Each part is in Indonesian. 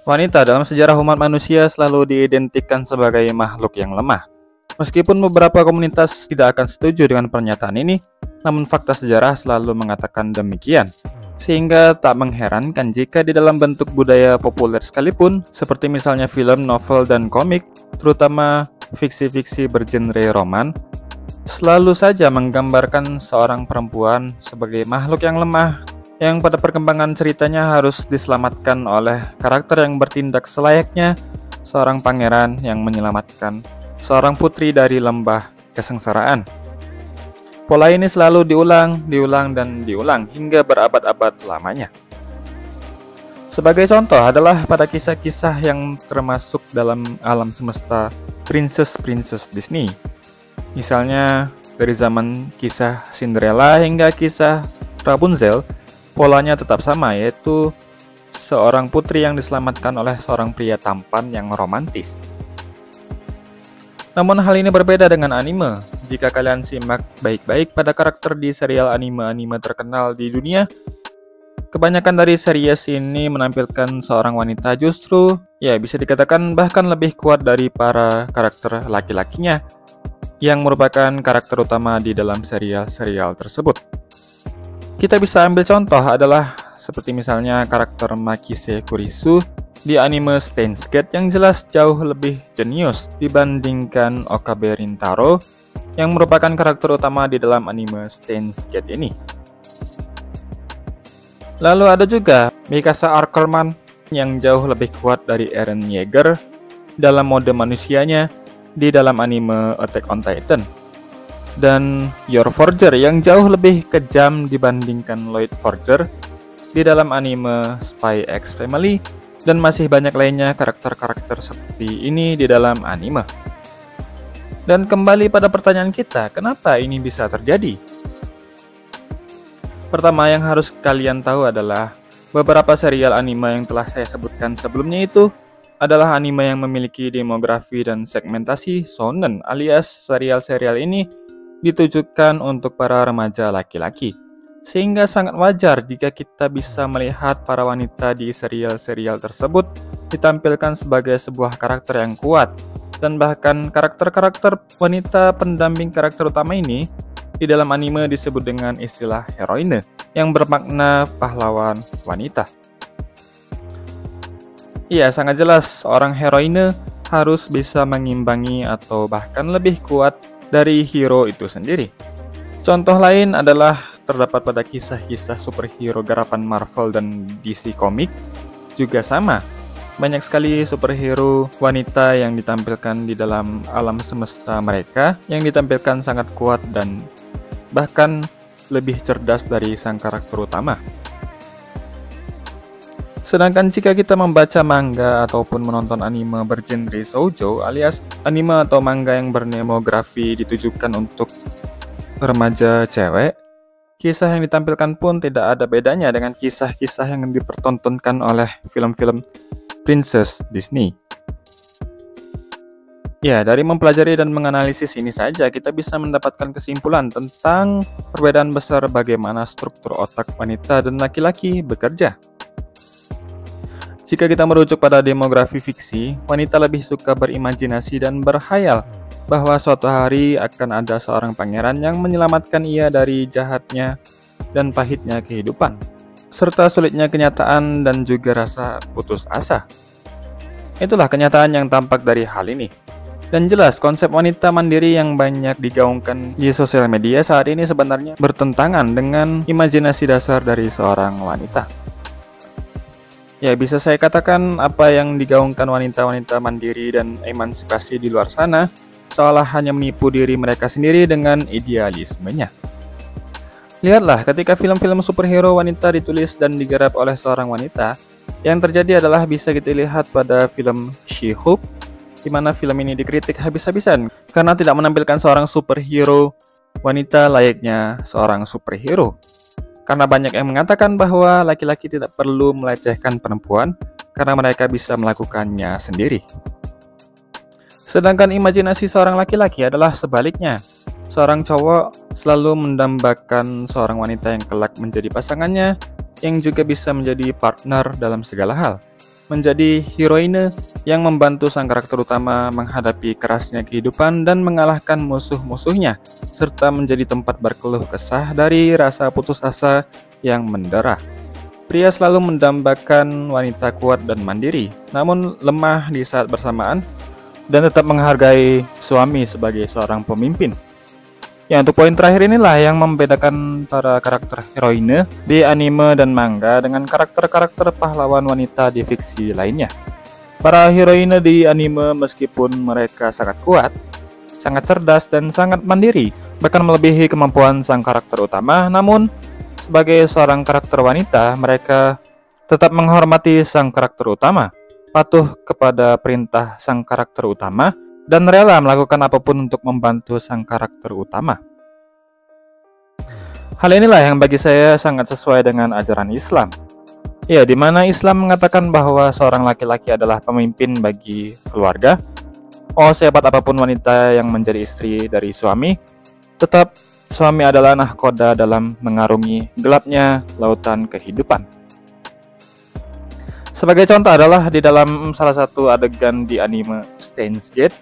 Wanita dalam sejarah umat manusia selalu diidentikan sebagai makhluk yang lemah. Meskipun beberapa komunitas tidak akan setuju dengan pernyataan ini, namun fakta sejarah selalu mengatakan demikian. Sehingga tak mengherankan jika di dalam bentuk budaya populer sekalipun, seperti misalnya film, novel, dan komik, terutama fiksi-fiksi bergenre roman, selalu saja menggambarkan seorang perempuan sebagai makhluk yang lemah, yang pada perkembangan ceritanya harus diselamatkan oleh karakter yang bertindak selayaknya seorang pangeran yang menyelamatkan seorang putri dari lembah kesengsaraan. Pola ini selalu diulang, dan diulang hingga berabad-abad lamanya. Sebagai contoh adalah pada kisah-kisah yang termasuk dalam alam semesta princess-princess Disney. Misalnya dari zaman kisah Cinderella hingga kisah Rapunzel, polanya tetap sama, yaitu seorang putri yang diselamatkan oleh seorang pria tampan yang romantis. Namun hal ini berbeda dengan anime. Jika kalian simak baik-baik pada karakter di serial anime-anime terkenal di dunia, kebanyakan dari series ini menampilkan seorang wanita justru, bisa dikatakan bahkan lebih kuat dari para karakter laki-lakinya, yang merupakan karakter utama di dalam serial-serial tersebut. Kita bisa ambil contoh adalah seperti misalnya karakter Makise Kurisu di anime Steins Gate yang jelas jauh lebih jenius dibandingkan Okabe Rintaro yang merupakan karakter utama di dalam anime Steins Gate ini. Lalu ada juga Mikasa Ackerman yang jauh lebih kuat dari Eren Yeager dalam mode manusianya di dalam anime Attack on Titan. Dan Yor Forger yang jauh lebih kejam dibandingkan Lloyd Forger di dalam anime Spy X Family, dan masih banyak lainnya karakter-karakter seperti ini di dalam anime. Dan kembali pada pertanyaan kita, kenapa ini bisa terjadi? Pertama yang harus kalian tahu adalah beberapa serial anime yang telah saya sebutkan sebelumnya itu adalah anime yang memiliki demografi dan segmentasi shonen, alias serial-serial ini ditujukan untuk para remaja laki-laki. Sehingga sangat wajar jika kita bisa melihat para wanita di serial-serial tersebut ditampilkan sebagai sebuah karakter yang kuat. Dan bahkan karakter-karakter wanita pendamping karakter utama ini di dalam anime disebut dengan istilah heroine, yang bermakna pahlawan wanita. Iya, sangat jelas seorang heroine harus bisa mengimbangi atau bahkan lebih kuat dari hero itu sendiri. Contoh lain adalah terdapat pada kisah-kisah superhero garapan Marvel dan DC Comics juga sama. Banyak sekali superhero wanita yang ditampilkan di dalam alam semesta mereka, yang ditampilkan sangat kuat dan bahkan lebih cerdas dari sang karakter utama. Sedangkan jika kita membaca manga ataupun menonton anime bergenre shoujo, alias anime atau manga yang berdemografi ditujukan untuk remaja cewek, kisah yang ditampilkan pun tidak ada bedanya dengan kisah-kisah yang dipertontonkan oleh film-film Princess Disney. Ya, dari mempelajari dan menganalisis ini saja kita bisa mendapatkan kesimpulan tentang perbedaan besar bagaimana struktur otak wanita dan laki-laki bekerja. Jika kita merujuk pada demografi fiksi, wanita lebih suka berimajinasi dan berkhayal bahwa suatu hari akan ada seorang pangeran yang menyelamatkan ia dari jahatnya dan pahitnya kehidupan, serta sulitnya kenyataan dan juga rasa putus asa. Itulah kenyataan yang tampak dari hal ini. Dan jelas konsep wanita mandiri yang banyak digaungkan di sosial media saat ini sebenarnya bertentangan dengan imajinasi dasar dari seorang wanita. Ya, bisa saya katakan apa yang digaungkan wanita-wanita mandiri dan emansipasi di luar sana seolah hanya menipu diri mereka sendiri dengan idealismenya. Lihatlah, ketika film-film superhero wanita ditulis dan digarap oleh seorang wanita, yang terjadi adalah bisa kita lihat pada film She-Hulk, di mana film ini dikritik habis-habisan karena tidak menampilkan seorang superhero wanita layaknya seorang superhero. Karena banyak yang mengatakan bahwa laki-laki tidak perlu melecehkan perempuan karena mereka bisa melakukannya sendiri. Sedangkan imajinasi seorang laki-laki adalah sebaliknya. Seorang cowok selalu mendambakan seorang wanita yang kelak menjadi pasangannya, yang juga bisa menjadi partner dalam segala hal. menjadi heroine yang membantu sang karakter utama menghadapi kerasnya kehidupan dan mengalahkan musuh-musuhnya, serta menjadi tempat berkeluh kesah dari rasa putus asa yang mendera. Pria selalu mendambakan wanita kuat dan mandiri, namun lemah di saat bersamaan, dan tetap menghargai suami sebagai seorang pemimpin. Ya, untuk poin terakhir inilah yang membedakan para karakter heroine di anime dan manga dengan karakter-karakter pahlawan wanita di fiksi lainnya. Para heroine di anime meskipun mereka sangat kuat, sangat cerdas dan sangat mandiri, bahkan melebihi kemampuan sang karakter utama, namun sebagai seorang karakter wanita, mereka tetap menghormati sang karakter utama, patuh kepada perintah sang karakter utama, dan rela melakukan apapun untuk membantu sang karakter utama. Hal inilah yang bagi saya sangat sesuai dengan ajaran Islam. Ya, di mana Islam mengatakan bahwa seorang laki-laki adalah pemimpin bagi keluarga. Sehebat apapun wanita yang menjadi istri dari suami, tetap suami adalah nahkoda dalam mengarungi gelapnya lautan kehidupan. Sebagai contoh adalah di dalam salah satu adegan di anime Steins Gate,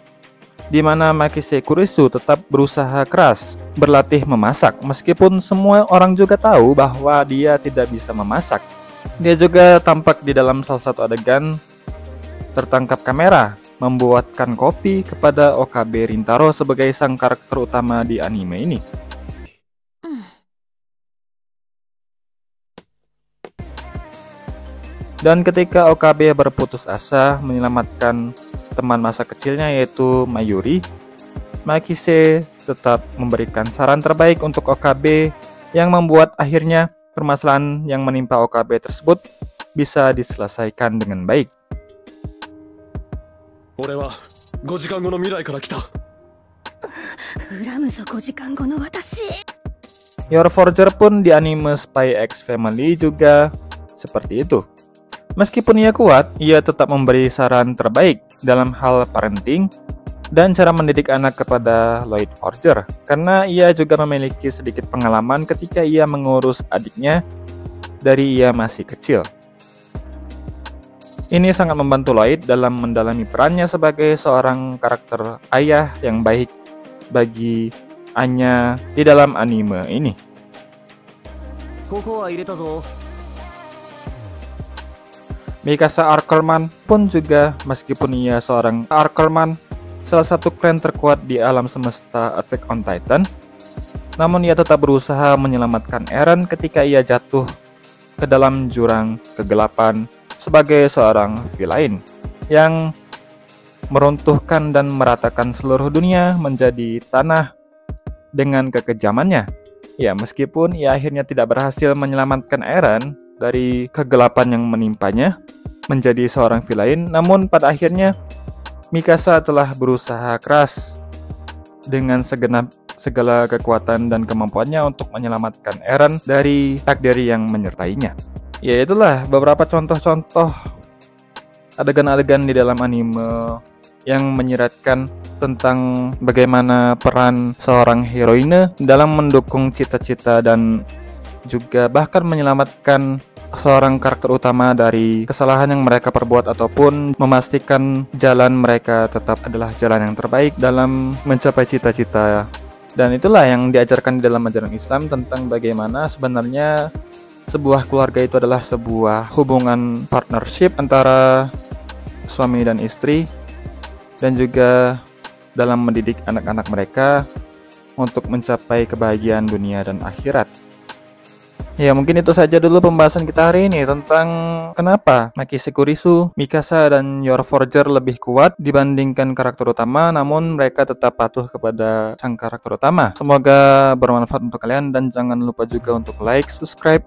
di mana Makise Kurisu tetap berusaha keras berlatih memasak meskipun semua orang juga tahu bahwa dia tidak bisa memasak. Dia juga tampak di dalam salah satu adegan tertangkap kamera membuatkan kopi kepada Okabe Rintaro sebagai sang karakter utama di anime ini. Dan ketika Okabe berputus asa menyelamatkan teman masa kecilnya yaitu Mayuri, Makise tetap memberikan saran terbaik untuk Okabe yang membuat akhirnya permasalahan yang menimpa Okabe tersebut bisa diselesaikan dengan baik. Your Forger pun di anime Spy X Family juga seperti itu. Meskipun ia kuat, ia tetap memberi saran terbaik dalam hal parenting dan cara mendidik anak kepada Lloyd Forger, karena ia juga memiliki sedikit pengalaman ketika ia mengurus adiknya dari ia masih kecil. Ini sangat membantu Lloyd dalam mendalami perannya sebagai seorang karakter ayah yang baik bagi Anya di dalam anime ini. Mikasa Ackerman pun juga, meskipun ia seorang Ackerman, salah satu klan terkuat di alam semesta Attack on Titan, namun ia tetap berusaha menyelamatkan Eren ketika ia jatuh ke dalam jurang kegelapan sebagai seorang villain yang meruntuhkan dan meratakan seluruh dunia menjadi tanah dengan kekejamannya. Ya, meskipun ia akhirnya tidak berhasil menyelamatkan Eren dari kegelapan yang menimpanya menjadi seorang villain, namun pada akhirnya Mikasa telah berusaha keras dengan segala kekuatan dan kemampuannya untuk menyelamatkan Eren dari takdir yang menyertainya. Ya, itulah beberapa contoh-contoh adegan-adegan di dalam anime yang menyiratkan tentang bagaimana peran seorang heroine dalam mendukung cita-cita dan juga bahkan menyelamatkan seorang karakter utama dari kesalahan yang mereka perbuat ataupun memastikan jalan mereka tetap adalah jalan yang terbaik dalam mencapai cita-cita. Dan itulah yang diajarkan di dalam ajaran Islam tentang bagaimana sebenarnya sebuah keluarga itu adalah sebuah hubungan partnership antara suami dan istri, dan juga dalam mendidik anak-anak mereka untuk mencapai kebahagiaan dunia dan akhirat. Ya, mungkin itu saja dulu pembahasan kita hari ini tentang kenapa Makise Kurisu, Mikasa, dan Your Forger lebih kuat dibandingkan karakter utama, namun mereka tetap patuh kepada sang karakter utama. Semoga bermanfaat untuk kalian dan jangan lupa juga untuk like, subscribe.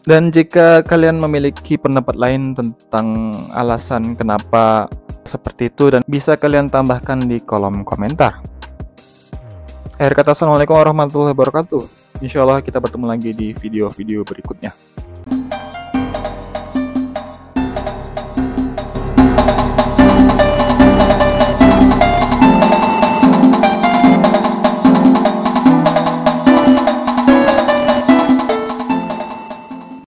Dan jika kalian memiliki pendapat lain tentang alasan kenapa seperti itu, dan bisa kalian tambahkan di kolom komentar. Akhir kata, assalamualaikum warahmatullahi wabarakatuh. Insya Allah kita bertemu lagi di video-video berikutnya.